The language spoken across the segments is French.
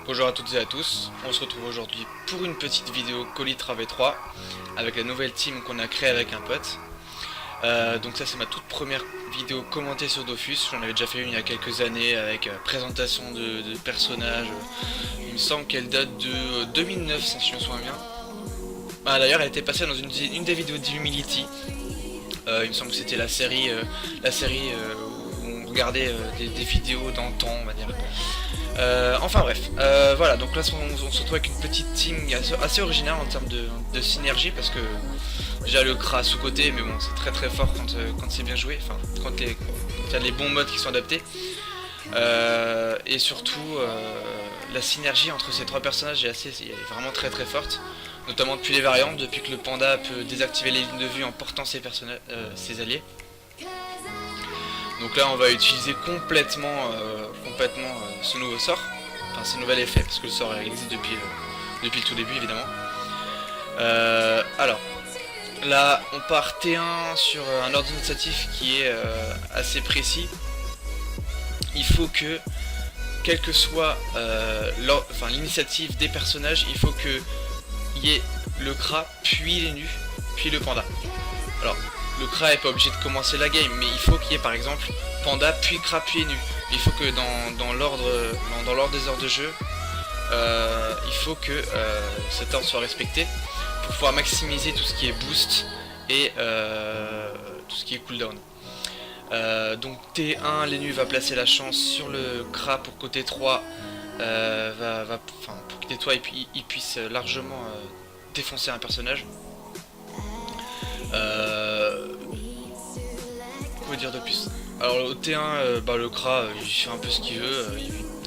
Bonjour à toutes et à tous, on se retrouve aujourd'hui pour une petite vidéo Colitra V3 avec la nouvelle team qu'on a créée avec un pote. Donc ça c'est ma toute première vidéo commentée sur Dofus, j'en avais déjà fait une il y a quelques années avec présentation de personnages. Il me semble qu'elle date de 2009 si je me souviens bien. D'ailleurs elle était passée dans une des vidéos d'Humility. Il me semble que c'était la série où on regardait des vidéos dans le temps on va dire. Enfin bref, voilà, donc là on se retrouve avec une petite team assez originale en termes de synergie parce que déjà le CRA sous côté, mais bon c'est très fort quand c'est bien joué, enfin quand il y a les bons modes qui sont adaptés. Et surtout la synergie entre ces trois personnages est vraiment très forte, notamment depuis les variantes, depuis que le panda peut désactiver les lignes de vue en portant ses alliés. Donc là on va utiliser complètement ce nouveau sort, enfin ce nouvel effet, parce que le sort existe depuis le tout début évidemment. Alors, là on part T1 sur un ordre initiatif qui est assez précis. Il faut que, quelle que soit l'initiative des personnages, il faut qu'il y ait le CRA, puis les nus, puis le panda. Alors, le CRA n'est pas obligé de commencer la game, mais il faut qu'il y ait par exemple panda, puis CRA, puis nu. Il faut que dans l'ordre des heures de jeu, il faut que cet ordre soit respecté pour pouvoir maximiser tout ce qui est boost et tout ce qui est cooldown. Donc T1, l'ENU va placer la chance sur le CRA pour que T3 pour que T3 il puisse largement défoncer un personnage. Quoi dire de plus? Alors au T1, le CRA il fait un peu ce qu'il veut.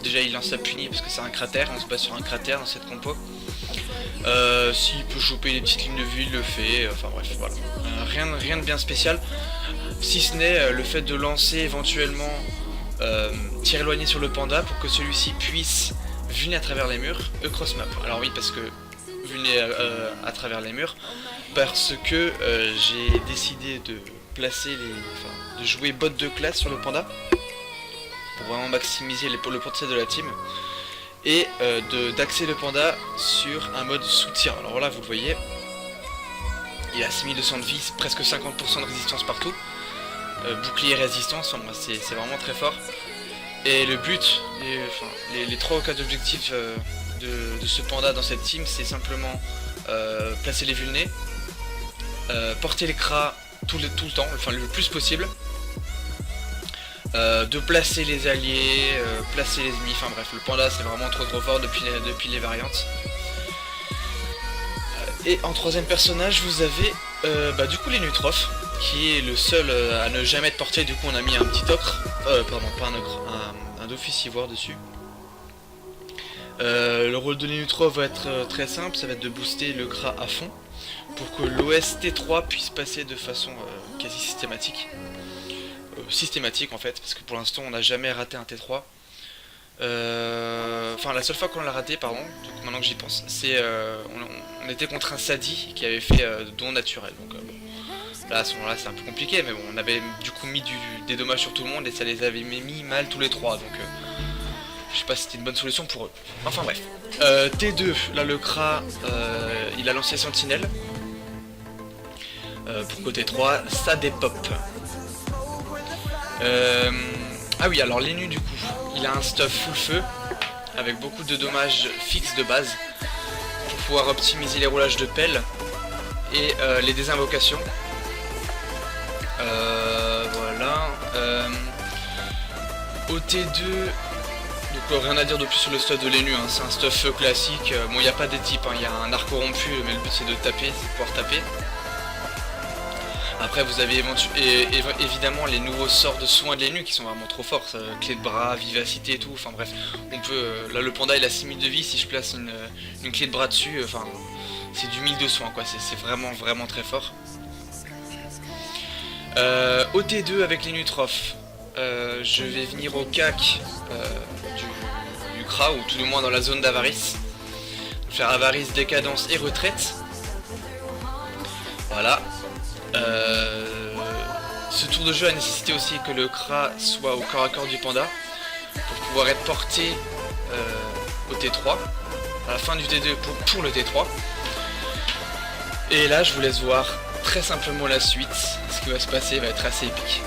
Déjà il lance sa punie parce que c'est un cratère, on se base sur un cratère dans cette compo. S'il peut choper les petites lignes de vue, il le fait. Enfin bref, voilà. Rien de bien spécial. Si ce n'est le fait de lancer éventuellement tir éloigné sur le panda pour que celui-ci puisse vulner à travers les murs, cross map. Alors oui, parce que vulner à travers les murs, parce que j'ai décidé de placer de jouer bot de classe sur le panda pour vraiment maximiser le potentiel de la team et d'axer le panda sur un mode soutien. Alors là vous le voyez, il a 6200 de vie, presque 50% de résistance partout, bouclier résistance, c'est vraiment très fort. Et le but, les 3 ou 4 objectifs de ce panda dans cette team, c'est simplement placer les vulnés, porter les CRA tout le temps, enfin le plus possible, de placer les alliés, placer les ennemis, enfin bref, le panda c'est vraiment trop fort depuis les variantes. Et en troisième personnage vous avez du coup les Nutrophes, qui est le seul à ne jamais être porté. Du coup on a mis un petit ocre, pardon pas un ocre, un Dofus ivoire dessus. Le rôle de l'Inutroph va être très simple, ça va être de booster le CRA à fond pour que l'OS T3 puisse passer de façon quasi systématique. Systématique en fait, parce que pour l'instant on n'a jamais raté un T3. Enfin la seule fois qu'on l'a raté, pardon, donc maintenant que j'y pense, c'est on était contre un Sadi qui avait fait don naturel. Donc bon, là à ce moment là c'est un peu compliqué, mais bon on avait du coup mis des dommages sur tout le monde et ça les avait mis mal tous les trois, donc je sais pas si c'était une bonne solution pour eux. Enfin bref. T2, là le CRA il a lancé Sentinelle. Pour côté 3, ça dépop. Ah oui, alors l'ENU du coup, il a un stuff full feu avec beaucoup de dommages fixes de base pour pouvoir optimiser les roulages de pelle et les désinvocations. Voilà. Au T2, donc rien à dire de plus sur le stuff de l'ENU, hein, c'est un stuff feu classique. Bon, il n'y a pas des types, il y a un arc corrompu, mais le but c'est de taper, c'est de pouvoir taper. Après vous avez évidemment les nouveaux sorts de soins de l'ENU qui sont vraiment trop forts, clé de bras, vivacité et tout, enfin bref, on peut, là le panda il a 6000 de vie, si je place une clé de bras dessus, enfin c'est du 1000 de soins quoi, c'est vraiment très fort. Au T2 avec les Nutrophes, je vais venir au CAC du CRA, ou tout du moins dans la zone d'avarice, faire avarice, décadence et retraite. Voilà. Ce tour de jeu a nécessité aussi que le CRA soit au corps à corps du panda pour pouvoir être porté au T3, à la fin du T2 pour le T3. Et là je vous laisse voir très simplement la suite, ce qui va se passer va être assez épique.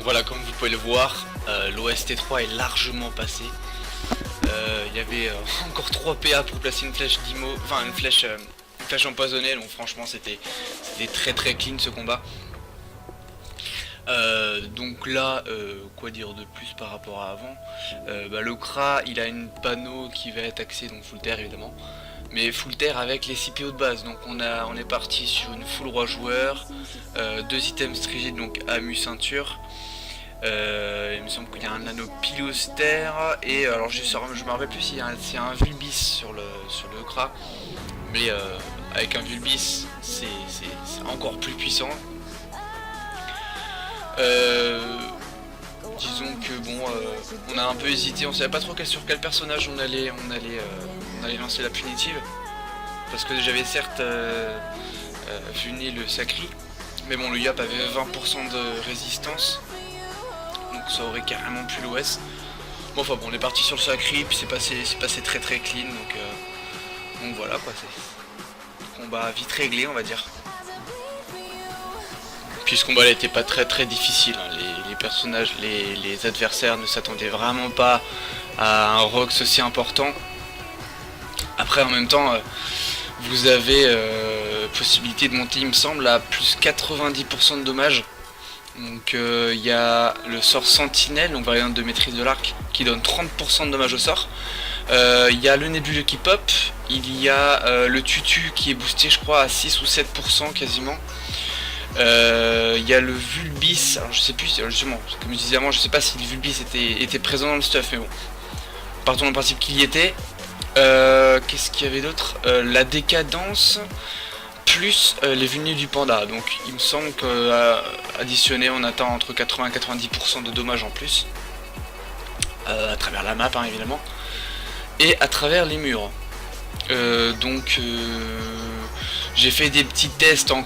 Voilà, comme vous pouvez le voir, l'OST3 est largement passé. Il y avait encore 3 PA pour placer une flèche d'IMO, enfin une flèche empoisonnée, donc franchement c'était très clean ce combat. Donc là, quoi dire de plus par rapport à avant, le Kra il a une panneau qui va être axée, donc full terre évidemment, mais full terre avec les 6 PO de base, donc on est parti sur une full roi joueur, 2 items strigides, donc Amu ceinture. Il me semble qu'il y a un nano pilostère et alors je me rappelle plus s'il y a un Vulbis sur le Kra, mais avec un Vulbis c'est encore plus puissant. Disons que bon, on a un peu hésité, on savait pas trop sur quel personnage on allait lancer la punitive, parce que j'avais certes vuné le Sacri, mais bon, le Yap avait 20% de résistance, donc ça aurait carrément pu l'OS. Bon, enfin bon, on est parti sur le Sacri, puis c'est passé très clean, donc voilà quoi, c'est combat vite réglé on va dire. Puis ce combat n'était pas très difficile, hein. Les personnages, les adversaires ne s'attendaient vraiment pas à un Rox aussi important. Après en même temps, vous avez possibilité de monter il me semble à plus 90% de dommages. Donc il y a le sort Sentinelle, donc variante de maîtrise de l'arc, qui donne 30% de dommages au sort. Il y a le nébuleux qui pop, il y a le tutu qui est boosté je crois à 6 ou 7% quasiment. Il y a le Vulbis, alors je sais plus, justement, comme je disais avant, je sais pas si le Vulbis était présent dans le stuff, mais bon, partons du principe qu'il y était. Qu'est-ce qu'il y avait d'autre, la décadence, plus les vulnés du panda, donc il me semble qu'additionné on atteint entre 80 et 90% de dommages en plus, à travers la map hein, évidemment, et à travers les murs. J'ai fait des petits tests en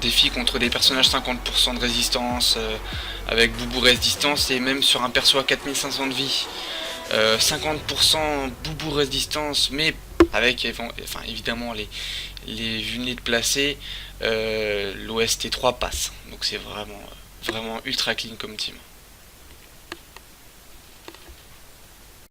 défi contre des personnages 50% de résistance, avec Boubou résistance, et même sur un perso à 4500 de vie, 50% Boubou résistance, mais avec évidemment les vulnés de placés, l'OST3 passe, donc c'est vraiment ultra clean comme team.